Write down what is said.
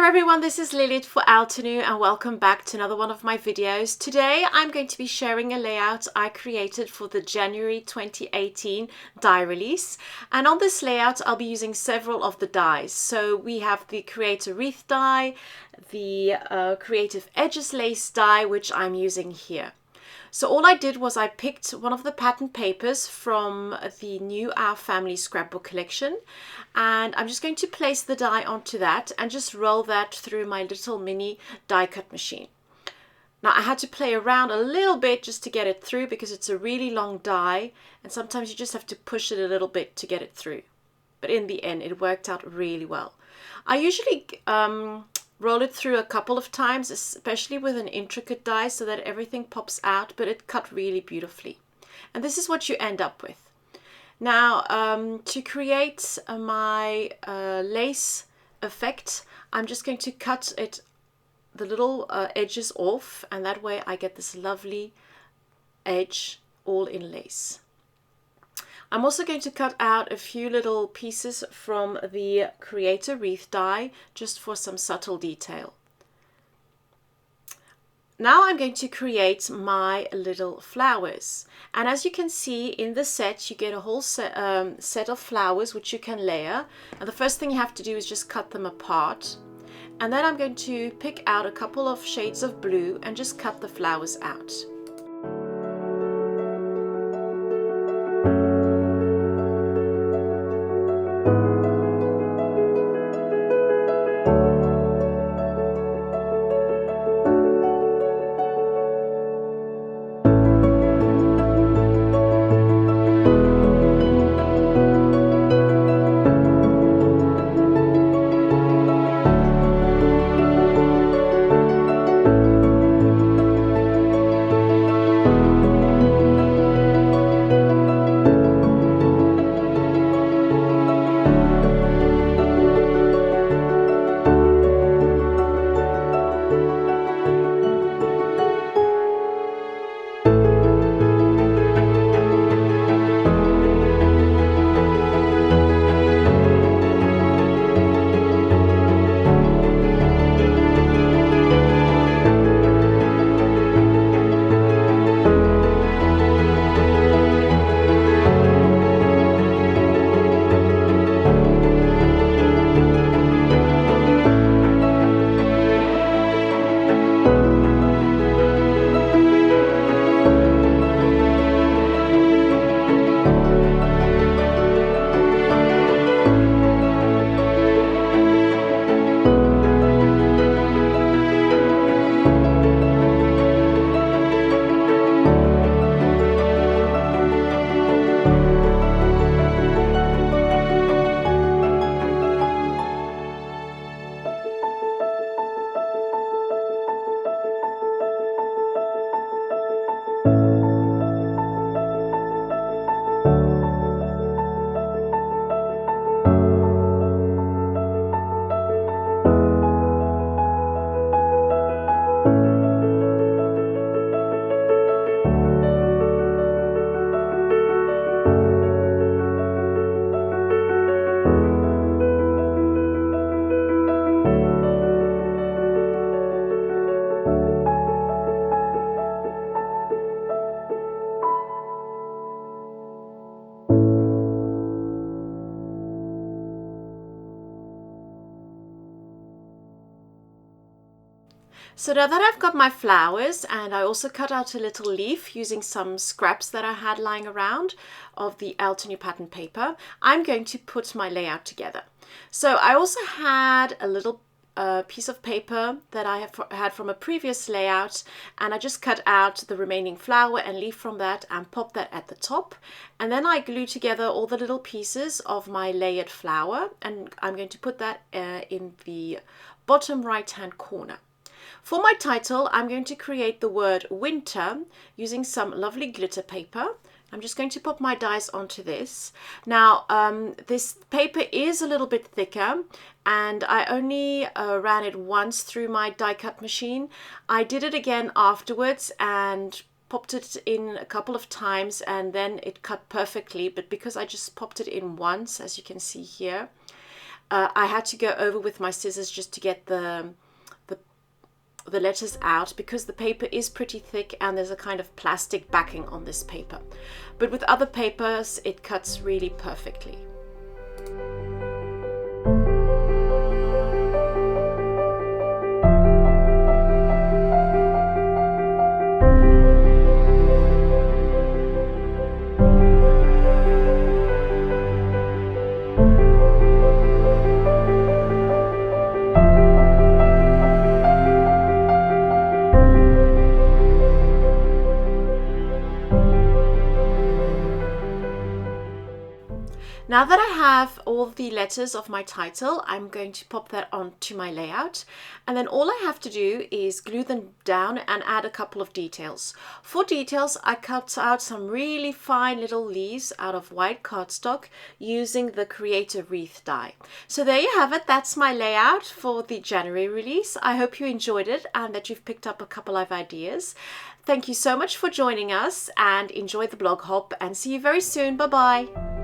there everyone, this is Lilith for Altenew and welcome back to another one of my videos. Today I'm going to be sharing a layout I created for the January 2018 die release, and on this layout I'll be using several of the dies. So we have the Creator Wreath die, the Creative Edges Lace die, which I'm using here. So all I did was I picked one of the pattern papers from the new Our Family scrapbook collection, and I'm just going to place the die onto that and just roll that through my little mini die cut machine. Now I had to play around a little bit just to get it through because it's a really long die and sometimes you just have to push it a little bit to get it through. But in the end it worked out really well. I usually roll it through a couple of times, especially with an intricate die, so that everything pops out, but it cut really beautifully. And this is what you end up with. Now, to create my lace effect, I'm just going to cut the little edges off, and that way I get this lovely edge all in lace. I'm also going to cut out a few little pieces from the Creator Wreath die just for some subtle detail. Now I'm going to create my little flowers, and as you can see in the set you get a whole set of flowers which you can layer, and the first thing you have to do is just cut them apart, and then I'm going to pick out a couple of shades of blue and just cut the flowers out. So now that I've got my flowers, and I also cut out a little leaf using some scraps that I had lying around of the Altenew pattern paper, I'm going to put my layout together. So I also had a little piece of paper that I had from a previous layout, and I just cut out the remaining flower and leaf from that and popped that at the top, and then I glued together all the little pieces of my layered flower, and I'm going to put that in the bottom right hand corner. For my title, I'm going to create the word winter using some lovely glitter paper. I'm just going to pop my dies onto this. Now, this paper is a little bit thicker, and I only ran it once through my die cut machine. I did it again afterwards and popped it in a couple of times, and then it cut perfectly. But because I just popped it in once, as you can see here, I had to go over with my scissors just to get the letters out, because the paper is pretty thick and there's a kind of plastic backing on this paper. But with other papers it cuts really perfectly. Now that I have all the letters of my title, I'm going to pop that onto my layout, and then all I have to do is glue them down and add a couple of details. For details, I cut out some really fine little leaves out of white cardstock using the Creative Wreath die. So there you have it, that's my layout for the January release. I hope you enjoyed it and that you've picked up a couple of ideas. Thank you so much for joining us, and enjoy the blog hop, and see you very soon. Bye bye.